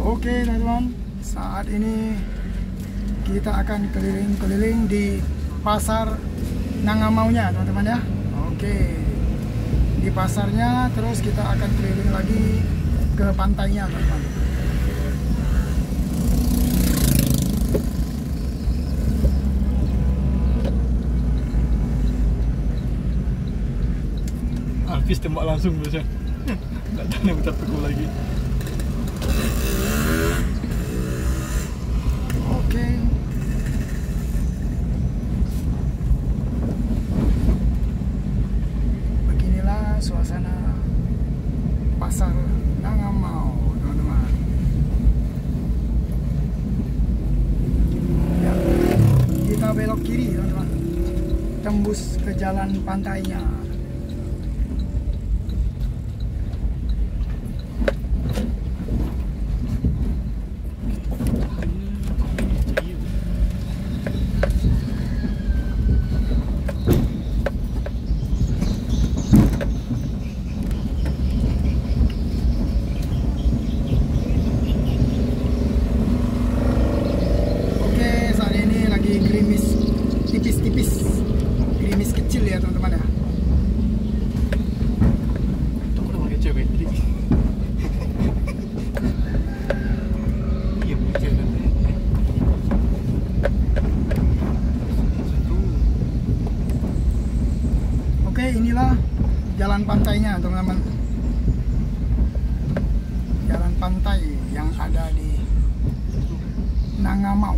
Oke teman-teman, saat ini kita akan keliling-keliling di pasar Nangamaunya teman-teman ya. Oke, di pasarnya terus kita akan keliling lagi ke pantainya teman-teman. Alvis tembak langsung biasa. Nggak tahu yang tegur lagi. Oke. Beginilah suasana pasar Nangamau, teman-teman. Ya, kita belok kiri, teman-teman. Tembus ke jalan pantainya. Gerimis kecil ya teman-teman ya. Itu udah pakai cewek. Iya pakai cewek. Oke, inilah jalan pantainya teman-teman. Jalan pantai yang ada di Nangamau.